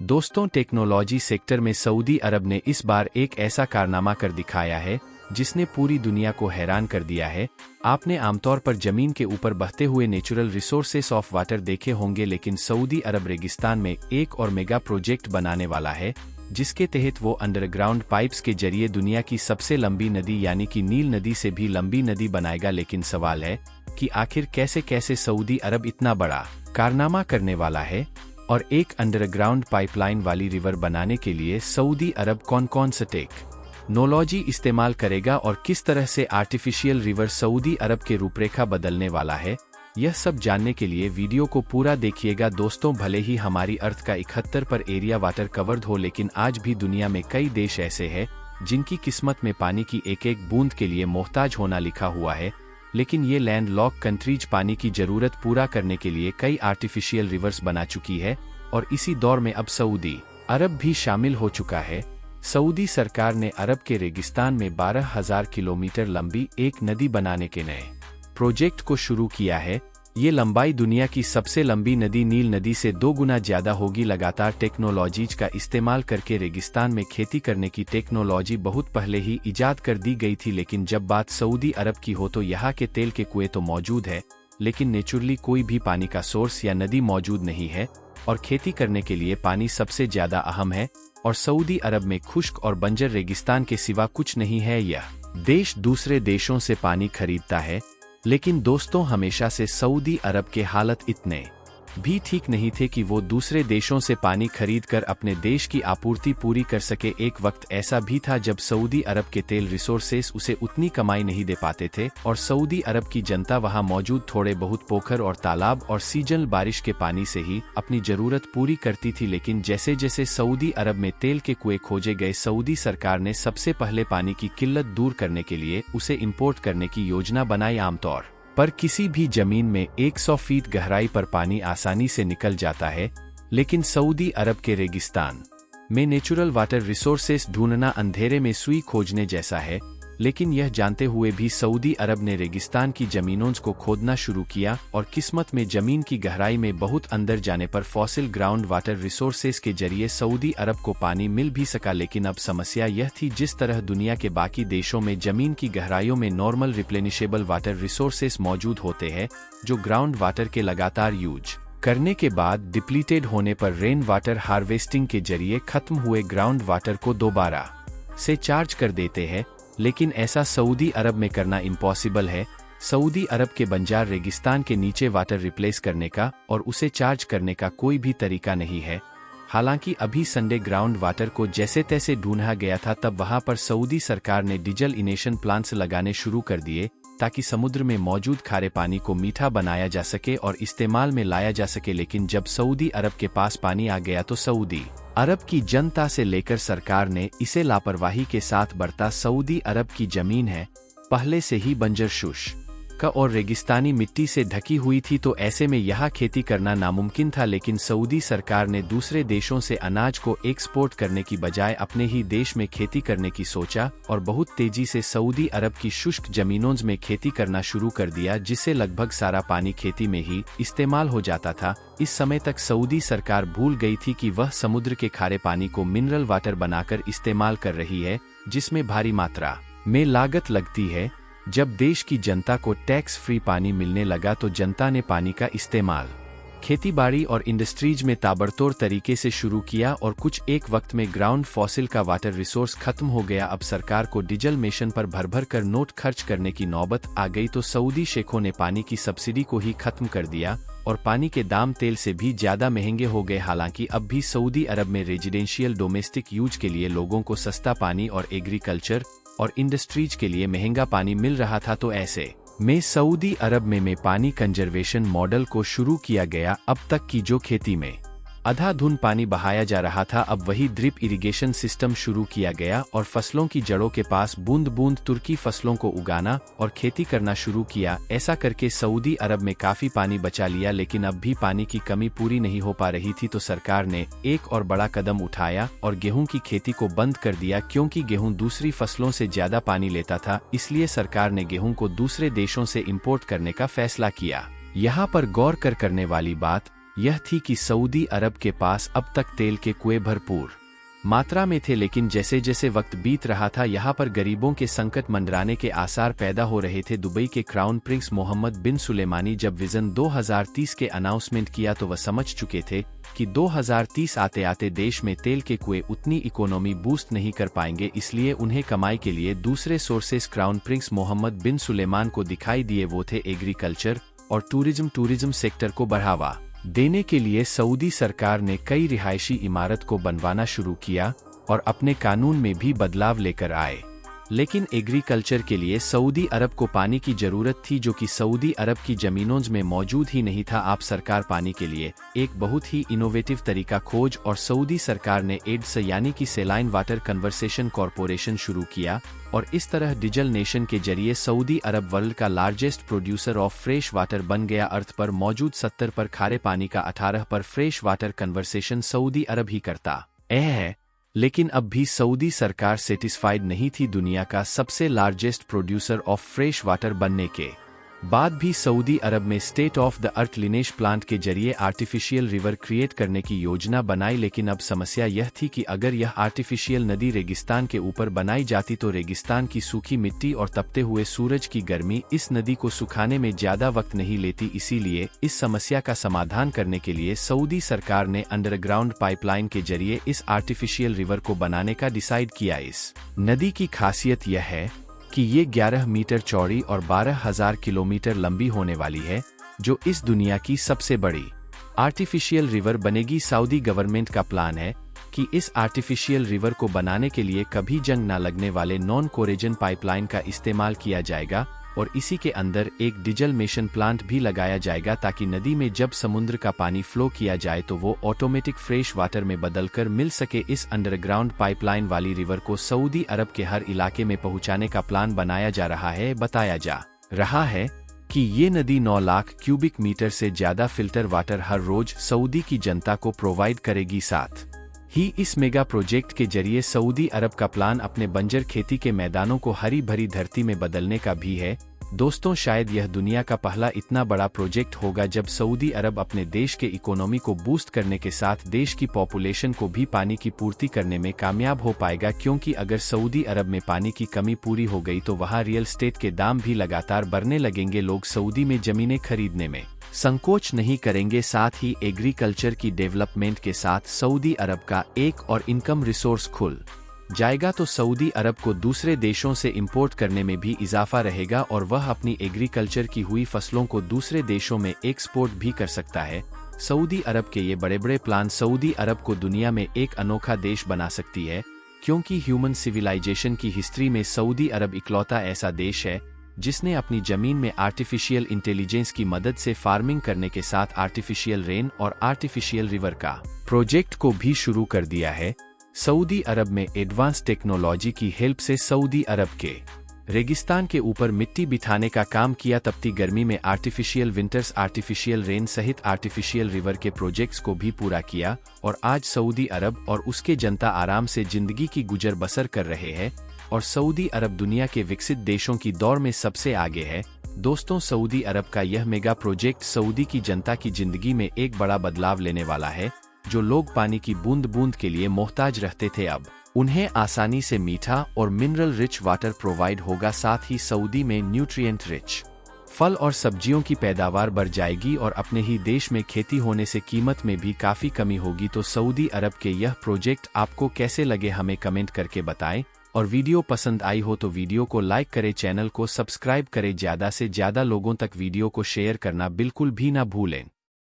दोस्तों, technology sector में Saudi अरब ने इस बार एक ऐसा कारनामा कर दिखाया है जिसने पूरी दुनिया को हैरान कर दिया है। आपने आमतौर पर जमीन के ऊपर बहते हुए नेचुरल रिसोर्सेस ऑफ वाटर देखे होंगे, लेकिन सऊदी अरब रेगिस्तान में एक और मेगा प्रोजेक्ट बनाने वाला है, जिसके तहत वो अंडरग्राउंड पाइप्स के जरिए दुनिया की सबसे लंबी नदी यानी कि नील नदी से भी लंबी नदी बनाएगा। लेकिन सवाल है कि आखिर कैसे कैसे सऊदी अरब इतना बड़ा कारनामा करने वाला है, और एक अंडरग्राउंड पाइपलाइन वाली रिवर बनाने के लिए सऊदी अरब कौन कौन सा टेक्नोलॉजी इस्तेमाल करेगा और किस तरह से आर्टिफिशियल रिवर सऊदी अरब के रूपरेखा बदलने वाला है। यह सब जानने के लिए वीडियो को पूरा देखिएगा दोस्तों। भले ही हमारी अर्थ का 71 पर एरिया वाटर कवर्ड हो, लेकिन आज भी दुनिया में कई देश ऐसे हैं जिनकी किस्मत में पानी की एक एक बूंद के लिए मोहताज होना लिखा हुआ है। लेकिन ये लैंड लॉक कंट्रीज पानी की जरूरत पूरा करने के लिए कई आर्टिफिशियल रिवर्स बना चुकी है, और इसी दौर में अब सऊदी अरब भी शामिल हो चुका है। सऊदी सरकार ने अरब के रेगिस्तान में 12,000 किलोमीटर लंबी एक नदी बनाने के नए प्रोजेक्ट को शुरू किया है। ये लंबाई दुनिया की सबसे लंबी नदी नील नदी से 2 गुना ज्यादा होगी। लगातार टेक्नोलॉजीज का इस्तेमाल करके रेगिस्तान में खेती करने की टेक्नोलॉजी बहुत पहले ही इजाद कर दी गई थी, लेकिन जब बात सऊदी अरब की हो तो यहाँ के तेल के कुएं तो मौजूद है, लेकिन नेचुरली कोई भी पानी का सोर्स या नदी मौजूद नहीं है, और खेती करने के लिए पानी सबसे ज्यादा अहम है। और सऊदी अरब में खुश्क और बंजर रेगिस्तान के सिवा कुछ नहीं है। यह देश दूसरे देशों से पानी खरीदता है, लेकिन दोस्तों हमेशा से सऊदी अरब के हालत इतने भी ठीक नहीं थे कि वो दूसरे देशों से पानी खरीदकर अपने देश की आपूर्ति पूरी कर सके। एक वक्त ऐसा भी था जब सऊदी अरब के तेल रिसोर्सेस उसे उतनी कमाई नहीं दे पाते थे, और सऊदी अरब की जनता वहां मौजूद थोड़े बहुत पोखर और तालाब और सीजनल बारिश के पानी से ही अपनी जरूरत पूरी करती थी। लेकिन जैसे जैसे सऊदी अरब में तेल के कुएं खोजे गए, सऊदी सरकार ने सबसे पहले पानी की किल्लत दूर करने के लिए उसे इंपोर्ट करने की योजना बनाई। आमतौर पर किसी भी जमीन में 100 फीट गहराई पर पानी आसानी से निकल जाता है, लेकिन सऊदी अरब के रेगिस्तान में नेचुरल वाटर रिसोर्सेस ढूंढना अंधेरे में सुई खोजने जैसा है। लेकिन यह जानते हुए भी सऊदी अरब ने रेगिस्तान की जमीनों को खोदना शुरू किया, और किस्मत में जमीन की गहराई में बहुत अंदर जाने पर फॉसिल ग्राउंड वाटर रिसोर्सेस के जरिए सऊदी अरब को पानी मिल भी सका। लेकिन अब समस्या यह थी, जिस तरह दुनिया के बाकी देशों में जमीन की गहराइयों में नॉर्मल रिप्लेनिशेबल वाटर रिसोर्सेस मौजूद होते हैं, जो ग्राउंड वाटर के लगातार यूज करने के बाद डिप्लीटेड होने पर रेन वाटर हार्वेस्टिंग के जरिए खत्म हुए ग्राउंड वाटर को दोबारा से चार्ज कर देते हैं। लेकिन ऐसा सऊदी अरब में करना इम्पॉसिबल है। सऊदी अरब के बंजार रेगिस्तान के नीचे वाटर रिप्लेस करने का और उसे चार्ज करने का कोई भी तरीका नहीं है। हालांकि अभी संडे ग्राउंड वाटर को जैसे तैसे ढूंढा गया था, तब वहां पर सऊदी सरकार ने डिसलिनेशन प्लांट्स लगाने शुरू कर दिए, ताकि समुद्र में मौजूद खारे पानी को मीठा बनाया जा सके और इस्तेमाल में लाया जा सके। लेकिन जब सऊदी अरब के पास पानी आ गया तो सऊदी अरब की जनता से लेकर सरकार ने इसे लापरवाही के साथ बरता। सऊदी अरब की जमीन है पहले से ही बंजर शुष्क और रेगिस्तानी मिट्टी से ढकी हुई थी, तो ऐसे में यहाँ खेती करना नामुमकिन था। लेकिन सऊदी सरकार ने दूसरे देशों से अनाज को एक्सपोर्ट करने की बजाय अपने ही देश में खेती करने की सोचा, और बहुत तेजी से सऊदी अरब की शुष्क जमीनों में खेती करना शुरू कर दिया, जिससे लगभग सारा पानी खेती में ही इस्तेमाल हो जाता था। इस समय तक सऊदी सरकार भूल गई थी कि वह समुद्र के खारे पानी को मिनरल वाटर बनाकर इस्तेमाल कर रही है, जिसमें भारी मात्रा में लागत लगती है। जब देश की जनता को टैक्स फ्री पानी मिलने लगा तो जनता ने पानी का इस्तेमाल खेतीबाड़ी और इंडस्ट्रीज में ताबड़तोड़ तरीके से शुरू किया, और कुछ एक वक्त में ग्राउंड फॉसिल का वाटर रिसोर्स खत्म हो गया। अब सरकार को डीजल मिशन पर भर भर कर नोट खर्च करने की नौबत आ गई, तो सऊदी शेखों ने पानी की सब्सिडी को ही खत्म कर दिया, और पानी के दाम तेल से भी ज्यादा महंगे हो गए। हालांकि अब भी सऊदी अरब में रेजिडेंशियल डोमेस्टिक यूज के लिए लोगों को सस्ता पानी और एग्रीकल्चर और इंडस्ट्रीज के लिए महंगा पानी मिल रहा था, तो ऐसे में सऊदी अरब में पानी कंजर्वेशन मॉडल को शुरू किया गया। अब तक की जो खेती में अंधाधुंध पानी बहाया जा रहा था, अब वही ड्रिप इरिगेशन सिस्टम शुरू किया गया, और फसलों की जड़ों के पास बूंद बूंद तुर्की फसलों को उगाना और खेती करना शुरू किया। ऐसा करके सऊदी अरब में काफी पानी बचा लिया, लेकिन अब भी पानी की कमी पूरी नहीं हो पा रही थी, तो सरकार ने एक और बड़ा कदम उठाया और गेहूं की खेती को बंद कर दिया। क्योंकि गेहूं दूसरी फसलों से ज्यादा पानी लेता था, इसलिए सरकार ने गेहूं को दूसरे देशों से इम्पोर्ट करने का फैसला किया। यहाँ पर गौर करने वाली बात यह थी कि सऊदी अरब के पास अब तक तेल के कुएं भरपूर मात्रा में थे, लेकिन जैसे जैसे वक्त बीत रहा था यहाँ पर गरीबों के संकट मंडराने के आसार पैदा हो रहे थे। दुबई के क्राउन प्रिंस मोहम्मद बिन सुलेमानी जब विजन 2030 के अनाउंसमेंट किया तो वह समझ चुके थे कि 2030 आते आते देश में तेल के कुएं उतनी इकोनॉमी बूस्ट नहीं कर पाएंगे, इसलिए उन्हें कमाई के लिए दूसरे सोर्सेस क्राउन प्रिंस मोहम्मद बिन सुलेमान को दिखाई दिए। वो थे एग्रीकल्चर और टूरिज्म सेक्टर को बढ़ावा देने के लिए सऊदी सरकार ने कई रिहायशी इमारत को बनवाना शुरू किया और अपने कानून में भी बदलाव लेकर आए। लेकिन एग्रीकल्चर के लिए सऊदी अरब को पानी की जरूरत थी, जो कि सऊदी अरब की जमीनों में मौजूद ही नहीं था। आप सरकार पानी के लिए एक बहुत ही इनोवेटिव तरीका खोज और सऊदी सरकार ने एड्स यानी कि सेलाइन वाटर कन्वर्सेशन कॉरपोरेशन शुरू किया और इस तरह डिजिटल नेशन के जरिए सऊदी अरब वर्ल्ड का largest producer of fresh water बन गया। अर्थ पर मौजूद 70 पर खारे पानी का 18 पर फ्रेश वाटर कन्वर्सेशन सऊदी अरब ही करता है। लेकिन अब भी सऊदी सरकार सेटिस्फाइड नहीं थी। दुनिया का सबसे largest producer of fresh water बनने के बाद भी सऊदी अरब में state of the earth lineage plant के जरिए आर्टिफिशियल रिवर क्रिएट करने की योजना बनाई। लेकिन अब समस्या यह थी कि अगर यह आर्टिफिशियल नदी रेगिस्तान के ऊपर बनाई जाती तो रेगिस्तान की सूखी मिट्टी और तपते हुए सूरज की गर्मी इस नदी को सुखाने में ज्यादा वक्त नहीं लेती। इसीलिए इस समस्या का समाधान करने के लिए सऊदी सरकार ने अंडरग्राउंड पाइपलाइन के जरिए इस आर्टिफिशियल रिवर को बनाने का डिसाइड किया। इस नदी की खासियत यह है कि ये 11 मीटर चौड़ी और 12,000 किलोमीटर लंबी होने वाली है, जो इस दुनिया की सबसे बड़ी आर्टिफिशियल रिवर बनेगी। सऊदी गवर्नमेंट का प्लान है कि इस आर्टिफिशियल रिवर को बनाने के लिए कभी जंग न लगने वाले नॉन कोरेजन पाइपलाइन का इस्तेमाल किया जाएगा और इसी के अंदर एक डिसल्मेशन प्लांट भी लगाया जाएगा, ताकि नदी में जब समुद्र का पानी फ्लो किया जाए तो वो ऑटोमेटिक फ्रेश वाटर में बदलकर मिल सके। इस अंडरग्राउंड पाइपलाइन वाली रिवर को सऊदी अरब के हर इलाके में पहुंचाने का प्लान बनाया जा रहा है। बताया जा रहा है कि ये नदी 9 लाख क्यूबिक मीटर से ज्यादा फिल्टर वाटर हर रोज सऊदी की जनता को प्रोवाइड करेगी। साथ ही इस मेगा प्रोजेक्ट के जरिए सऊदी अरब का प्लान अपने बंजर खेती के मैदानों को हरी भरी धरती में बदलने का भी है। दोस्तों, शायद यह दुनिया का पहला इतना बड़ा प्रोजेक्ट होगा जब सऊदी अरब अपने देश के इकोनॉमी को बूस्ट करने के साथ देश की पॉपुलेशन को भी पानी की पूर्ति करने में कामयाब हो पाएगा। क्योंकि अगर सऊदी अरब में पानी की कमी पूरी हो गई तो वहाँ रियल एस्टेट के दाम भी लगातार बढ़ने लगेंगे। लोग सऊदी में जमीनें खरीदने में संकोच नहीं करेंगे। साथ ही एग्रीकल्चर की डेवलपमेंट के साथ सऊदी अरब का एक और इनकम रिसोर्स खुल जाएगा, तो सऊदी अरब को दूसरे देशों से इंपोर्ट करने में भी इजाफा रहेगा और वह अपनी एग्रीकल्चर की हुई फसलों को दूसरे देशों में एक्सपोर्ट भी कर सकता है। सऊदी अरब के ये बड़े बड़े प्लान सऊदी अरब को दुनिया में एक अनोखा देश बना सकती है, क्योंकि ह्यूमन सिविलाइजेशन की हिस्ट्री में सऊदी अरब इकलौता ऐसा देश है जिसने अपनी जमीन में आर्टिफिशियल इंटेलिजेंस की मदद से फार्मिंग करने के साथ आर्टिफिशियल रेन और आर्टिफिशियल रिवर का प्रोजेक्ट को भी शुरू कर दिया है। सऊदी अरब में एडवांस टेक्नोलॉजी की हेल्प से सऊदी अरब के रेगिस्तान के ऊपर मिट्टी बिठाने का काम किया। तपती गर्मी में आर्टिफिशियल विंटर्स, आर्टिफिशियल रेन सहित आर्टिफिशियल रिवर के प्रोजेक्ट्स को भी पूरा किया और आज सऊदी अरब और उसके जनता आराम से जिंदगी की गुजर बसर कर रहे हैं और सऊदी अरब दुनिया के विकसित देशों की दौड़ में सबसे आगे है। दोस्तों, सऊदी अरब का यह मेगा प्रोजेक्ट सऊदी की जनता की जिंदगी में एक बड़ा बदलाव लेने वाला है। जो लोग पानी की बूंद बूंद के लिए मोहताज रहते थे, अब उन्हें आसानी से मीठा और मिनरल रिच वाटर प्रोवाइड होगा। साथ ही सऊदी में न्यूट्रिएंट रिच फल और सब्जियों की पैदावार बढ़ जाएगी और अपने ही देश में खेती होने से कीमत में भी काफी कमी होगी। तो सऊदी अरब के यह प्रोजेक्ट आपको कैसे लगे हमें कमेंट करके बताएं और वीडियो पसंद आई हो तो वीडियो को लाइक करें, चैनल को सब्सक्राइब करें, ज्यादा से ज्यादा लोगों तक वीडियो को शेयर करना बिल्कुल भी ना भूलें।